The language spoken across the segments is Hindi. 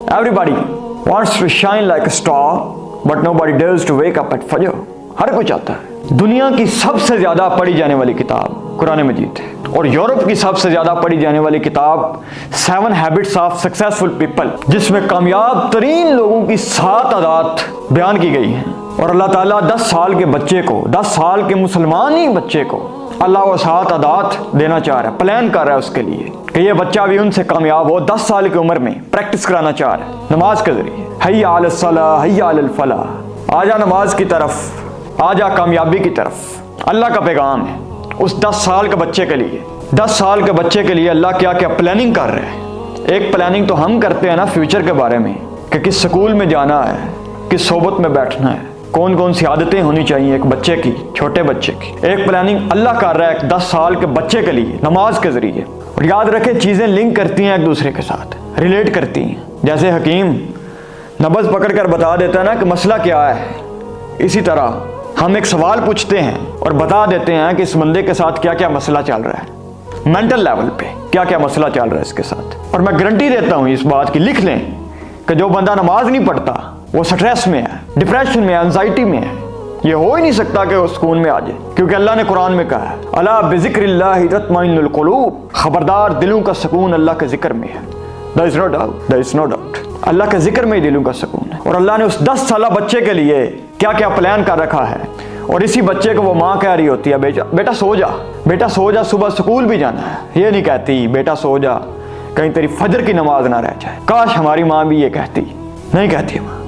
Everybody wants to shine like a star, but nobody dares to wake up at fajr. हर कोई चाहता है। दुनिया की सबसे ज्यादा पढ़ी जाने वाली किताब कुरान मजीद है और यूरोप की सबसे ज्यादा पढ़ी जाने वाली किताब 7 हैबिट्स ऑफ सक्सेसफुल पीपल, जिसमें कामयाब तरीन लोगों की 7 आदत बयान की गई हैं। और अल्लाह ताला 10 साल के बच्चे को, 10 साल के मुसलमान ही बच्चे को अल्लाह वो 7 आदत देना चाह रहा है, प्लान कर रहा है उसके लिए कि ये बच्चा भी उनसे कामयाब हो। 10 साल की उम्र में प्रैक्टिस कराना चाह रहा है नमाज के जरिए। हय्या अलस सलाह हय्या अलल फलाह, आजा नमाज की तरफ, आजा कामयाबी की तरफ। अल्लाह का पैगाम है उस 10 साल के बच्चे के लिए। 10 साल के बच्चे के लिए अल्लाह क्या क्या प्लानिंग कर रहे हैं। एक प्लानिंग तो हम करते हैं ना फ्यूचर के बारे में कि किस स्कूल में जाना है, किस सोबत में बैठना है, कौन कौन सी आदतें होनी चाहिए एक बच्चे की, छोटे बच्चे की। एक प्लानिंग अल्लाह कर रहा है 10 साल के बच्चे के लिए नमाज के जरिए। और याद रखें, चीज़ें लिंक करती हैं एक दूसरे के साथ, रिलेट करती हैं। जैसे हकीम नब्ज़ पकड़ कर बता देता है ना कि मसला क्या है, इसी तरह हम एक सवाल पूछते हैं और बता देते हैं कि इस बंदे के साथ क्या क्या मसला चल रहा है, मेंटल लेवल पे क्या क्या मसला चल रहा है इसके साथ। और मैं गारंटी देता हूँ इस बात की, लिख लें कि जो बंदा नमाज नहीं पढ़ता वो स्ट्रेस में है, डिप्रेशन में है, एंजाइटी में है। ये हो ही नहीं सकता कि वो सुकून में आ जाए, क्योंकि अल्लाह ने कुरान में कहा है अला बिज़िक्रिल्लाहि तत्मइन्नुल क़ुलूब, खबरदार दिलों का सुकून अल्लाह के जिक्र में है। There is no doubt, there is no doubt, Allah के जिक्र में ही दिलों का सुकून है। और अल्लाह ने उस 10 साल बच्चे के लिए क्या क्या प्लान कर रखा है। और इसी बच्चे को वो माँ कह रही होती है बेटा सो जा, बेटा सो जा, सुबह स्कूल भी जाना है। ये नहीं कहती बेटा सो जा, कहीं तेरी फजर की नमाज ना रह जाए। काश हमारी माँ भी ये कहती, नहीं कहती माँ।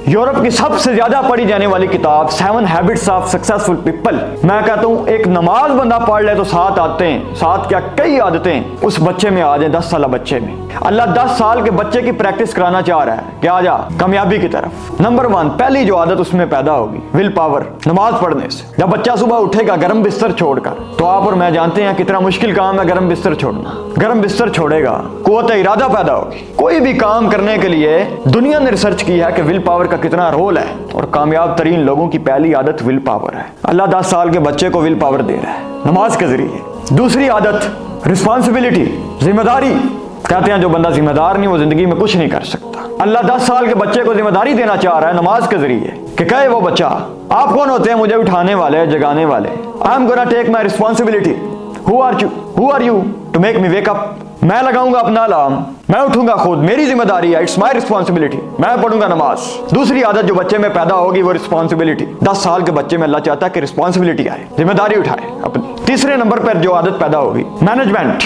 यूरोप की सबसे ज्यादा पढ़ी जाने वाली किताब 7 हैबिट्स ऑफ सक्सेसफुल पीपल। मैं कहता हूँ एक नमाज बंदा पढ़ ले तो 7 आदतें, 7 क्या कई आदतें उस बच्चे में आ जाए, 10 साल बच्चे में। अल्लाह 10 साल के बच्चे की प्रैक्टिस कराना चाह रहा है कि आ जा कामयाबी की तरफ। नंबर 1, पहली जो आदत उसमें पैदा होगी विल पावर, नमाज पढ़ने से। जब बच्चा सुबह उठेगा गर्म बिस्तर छोड़कर, तो आप और मैं जानते हैं कितना मुश्किल काम है गर्म बिस्तर छोड़ना। गर्म बिस्तर छोड़ेगा, कुव्वत इरादा पैदा होगी। कोई भी काम करने के लिए दुनिया ने रिसर्च की है कि विल पावर कितना रोल है, और कामयाब तरीन लोगों की पहली आदत विल पावर है। अल्लाह 10 साल के बच्चे को विल पावर दे रहा है नमाज के जरिए। दूसरी आदत रिस्पॉन्सिबिलिटी, जिम्मेदारी। कहते हैं जो बंदा जिम्मेदार नहीं वो जिंदगी में कुछ नहीं कर सकता। अल्लाह 10 साल के बच्चे को जिम्मेदारी देना चाह रहा है नमाज के जरिए कि कहे वो बच्चा, आप कौन होते हैं मुझे उठाने वाले, जगाने वाले। I am gonna take my responsibility. Who are you to make me wake up. मैं लगाऊंगा अपना अलार्म, मैं उठूंगा खुद, मेरी जिम्मेदारी है, इट्स माई रिस्पॉन्सिबिलिटी, मैं पढ़ूंगा नमाज। दूसरी आदत जो बच्चे में पैदा होगी वो रिस्पॉन्सिबिलिटी। 10 साल के बच्चे में अल्लाह चाहता है कि रिस्पॉन्सिबिलिटी आए, जिम्मेदारी उठाए अपनी। तीसरे नंबर पर जो आदत पैदा होगी मैनेजमेंट।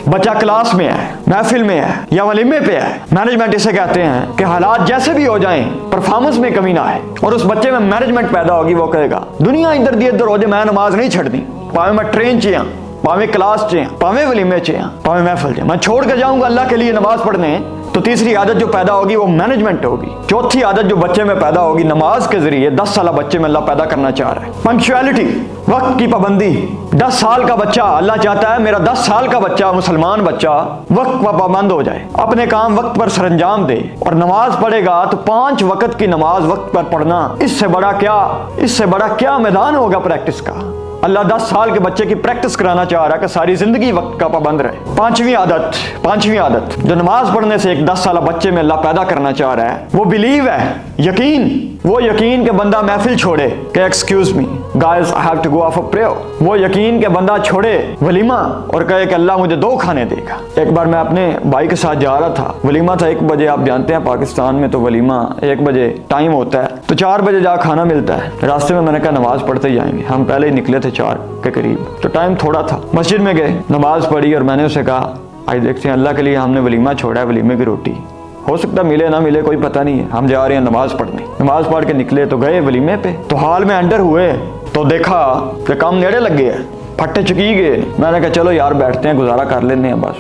बच्चा क्लास में है, महफिल में है या वलीमे पे है, मैनेजमेंट इसे कहते हैं कि हालात जैसे भी हो जाएं परफॉर्मेंस में कमी ना आए। और उस बच्चे में मैनेजमेंट पैदा होगी, वो कहेगा दुनिया इधर दी इधर हो जाए मैं नमाज नहीं छड़नी, भावे मैं ट्रेन च भावे क्लास च भावे वलीमे च भावे महफिल च, मैं छोड़ के जाऊंगा अल्लाह के लिए नमाज पढ़ने। तो तीसरी आदत जो पैदा होगी वो मैनेजमेंट होगी। चौथी आदत जो बच्चे में पैदा होगी नमाज के जरिए 10 साल बच्चे में अल्लाह पैदा करना चाह रहा है पंक्चुअलिटी, वक्त की पाबंदी। 10 साल का बच्चा, अल्लाह चाहता है मेरा 10 साल का बच्चा, मुसलमान बच्चा वक्त पर पाबंद हो जाए, अपने काम वक्त पर सरंजाम दे। और नमाज पढ़ेगा तो 5 वक्त की नमाज वक्त पर पढ़ना, इससे बड़ा क्या मैदान होगा प्रैक्टिस का। अल्लाह 10 साल के बच्चे की प्रैक्टिस कराना चाह रहा है कि सारी जिंदगी वक्त का पाबंद रहे। पांचवी आदत जो नमाज पढ़ने से एक 10 साल बच्चे में अल्लाह पैदा करना चाह रहा है वो बिलीव है, यकीन। वो यकीन के बंदा महफिल छोड़े कि excuse me guys I have to go off a prayer. वो यकीन के बंदा छोड़े वलीमा और कहे कि अल्लाह मुझे 2 खाने देगा। एक बार मैं अपने भाई के साथ जा रहा था, वलीमा था 1 बजे। आप जानते हैं पाकिस्तान में तो वलीमा 1 बजे टाइम होता है, तो 4 बजे जा खाना मिलता है। रास्ते में मैंने कहा नमाज पढ़ते ही जाएंगे, हम पहले ही निकले थे 4 के करीब, तो टाइम थोड़ा था। मस्जिद में गए, नमाज पढ़ी और मैंने उसे कहा आज देखते हैं अल्लाह के लिए हमने वलीमा छोड़ा है, वलीमे की रोटी हो सकता मिले ना मिले कोई पता नहीं है, हम जा रहे हैं नमाज पढ़ने। नमाज पढ़ के निकले तो गए वलीमे पे, तो हाल में एंटर हुए तो देखा कि काम नेड़े लग गए, फट्टे चुकी गए। मैंने कहा चलो यार बैठते हैं, गुजारा कर लेते हैं, बस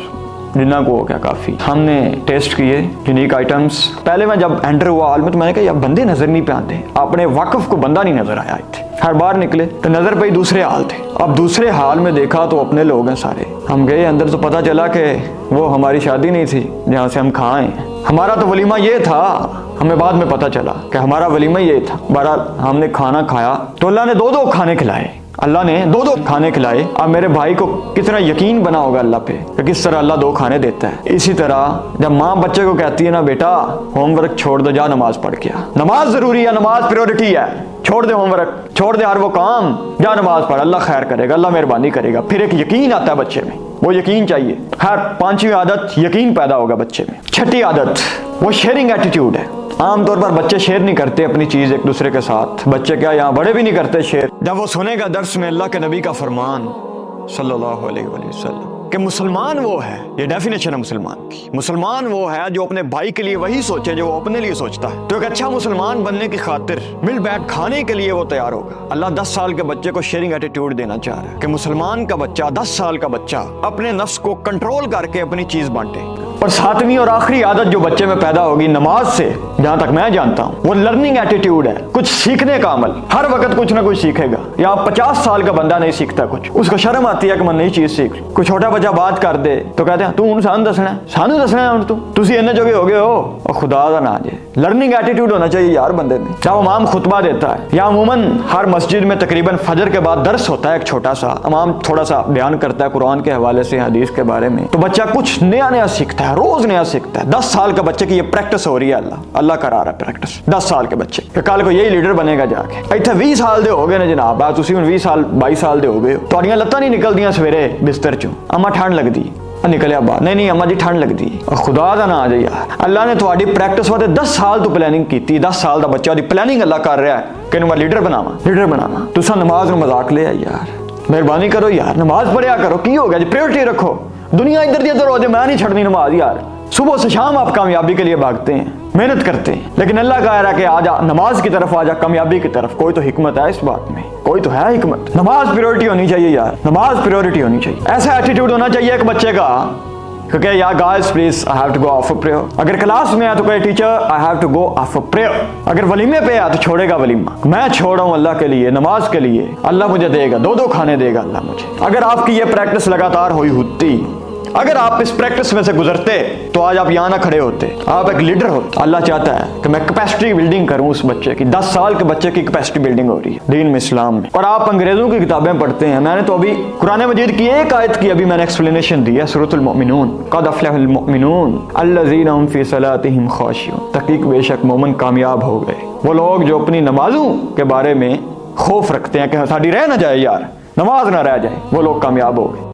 जिन्ना को हो गया काफ़ी। हमने टेस्ट किए यूनिक आइटम्स। पहले मैं जब एंटर हुआ हॉल में तो मैंने कहा यार बंदे नज़र नहीं पे आते, अपने वाकफ को बंदा नहीं नज़र आया थे। हर बार निकले तो नज़र पे ही दूसरे हाल थे। अब दूसरे हाल में देखा तो अपने लोग हैं सारे। हम गए अंदर तो पता चला कि वो हमारी शादी नहीं थी जहाँ से हम खाएं, हमारा तो वलीमा ये था। हमें बाद में पता चला कि हमारा वलीमा ये था। बहरहाल हमने खाना खाया तो अल्लाह ने 2-2 खाने खिलाए। अल्लाह ने 2-2 खाने खिलाए। अब मेरे भाई को कितना यकीन बना होगा अल्लाह पे कि किस तरह अल्लाह 2 खाने देता है। इसी तरह जब माँ बच्चे को कहती है ना, बेटा होमवर्क छोड़ दो, जा नमाज पढ़ के आ। नमाज जरूरी है, नमाज प्रायोरिटी है। छोड़ दे होमवर्क, छोड़ दे हर वो काम, जा नमाज पढ़, अल्लाह खैर करेगा, अल्लाह मेहरबानी करेगा। फिर एक यकीन आता है बच्चे में, वो यकीन चाहिए। हर 5वीं आदत यकीन पैदा होगा बच्चे में। 6ठी आदत वो शेयरिंग एटीट्यूड है। आमतौर पर बच्चे शेयर नहीं करते अपनी चीज एक दूसरे के साथ। बच्चे क्या, यहाँ बड़े भी नहीं करते शेयर। जब वो सुनेगा दर्स में अल्लाह के नबी का फरमान सल्लल्लाहु अलैहि वसल्लम कि मुसलमान वो है, ये डेफिनेशन है मुसलमान की, मुसलमान वो है जो अपने भाई के लिए वही सोचे जो वो अपने लिए सोचता है। तो एक अच्छा मुसलमान बनने की खातिर मिल बैठ खाने के लिए वो तैयार होगा। अल्लाह 10 साल के बच्चे को शेयरिंग एटीट्यूड देना चाह रहा है कि मुसलमान का बच्चा, 10 साल का बच्चा अपने नफ्स को कंट्रोल करके अपनी चीज बांटे। और 7वीं और आखिरी आदत जो बच्चे में पैदा होगी नमाज से, जहां तक मैं जानता हूं, वो लर्निंग एटीट्यूड है, कुछ सीखने का अमल। हर वक्त कुछ ना कुछ सीखेगा। या 50 साल का बंदा नहीं सीखता कुछ, उसको शर्म आती है कि मैं नई चीज सीख लूं। कोई छोटा बच्चा बात कर दे तो कहते हैं तू सानू दसना, सानू दसना है, तुसी इन्ने जोगे हो गए हो। और खुदा का ना जाए, लर्निंग एटीट्यूड होना चाहिए यार बंदे में। जब इमाम खुतबा देता है या अमूमन हर मस्जिद में तकरीबन फजर के बाद दर्स होता है एक छोटा सा, इमाम थोड़ा सा बयान करता है कुरान के हवाले से, हदीस के बारे में, तो बच्चा कुछ नया नया सीखता है, रोज नया सीखता है। 10 साल के बच्चे की ये प्रैक्टिस हो रही है, अल्लाह करा रहा है प्रैक्टिस 10 साल के बच्चे कि कल को यही लीडर बनेगा जाके। इतने 20 साल दे हो गए ने जनाब, आज तुम 20 साल 22 साल दे हो गए, तुहाडियां लत्तां नहीं निकलदियां सवेरे बिस्तर चों, अम्मा ठंड लगदी निकलिया बाहर, नहीं अम्मा जी ठंड लगती। खुदा का ना आ जाए यार, अल्लाह ने थोड़ी प्रैक्टिस वास्ते 10 साल तो प्लानिंग की। 10 साल का बच्चा दी प्लानिंग अल्लाह कर रहा है कि मैं लीडर बनावा। तुसा नमाज में मजाक ले यार, मेहरबानी करो यार, नमाज पढ़िया करो। की हो गया जी, प्रायोरिटी रखो। दुनिया इधर की इधर हो जाए, मैं नहीं छड़नी नमाज यार। सुबह से शाम आप कामयाबी के लिए भागते हैं, मेहनत करते हैं, लेकिन अल्लाह कह रहा है कि आजा नमाज की तरफ, आजा कामयाबी की तरफ। कोई तो हिकमत है इस बात में, कोई तो है हिकमत। नमाज प्रायोरिटी होनी चाहिए यार, नमाज प्रायोरिटी होनी चाहिए। ऐसा एटीट्यूड होना चाहिए एक बच्चे का क्योंकि यार guys please I have to go off for prayer. अगर क्लास में है तो कहे teacher I have to go off for prayer. अगर वलीमे पे है तो छोड़ेगा वलीमा। मैं छोड़ रहा हूँ अल्लाह के लिए, नमाज के लिए, अल्लाह मुझे देगा, 2-2 खाने देगा अल्लाह मुझे। अगर आपकी ये प्रैक्टिस लगातार हुई होती, अगर आप इस प्रैक्टिस में से गुजरते तो आज आप यहाँ ना खड़े होते, आप एक लीडर होते। अल्लाह चाहता है कि मैं कैपेसिटी बिल्डिंग करूँ उस बच्चे की। 10 साल के बच्चे की कैपेसिटी बिल्डिंग हो रही है दीन में, इस्लाम में। और आप अंग्रेजों की किताबें पढ़ते हैं। मैंने तो अभी कुरान मजीद की एक आयत की अभी मैंने एक्सप्लेनेशन दी है, सूरतुल मोमिनून, क़द अफ़लहल मोमिनून अल्लज़ीना हुम फ़ी सलातिहिम ख़ाशिऊन। तहक़ीक़ बेशक मोमिन कामयाब हो गए, वो लोग जो अपनी नमाजों के बारे में खौफ रखते हैं कि साड़ी रह ना जाए यार, नमाज ना रह जाए, वो लोग कामयाब हो गए।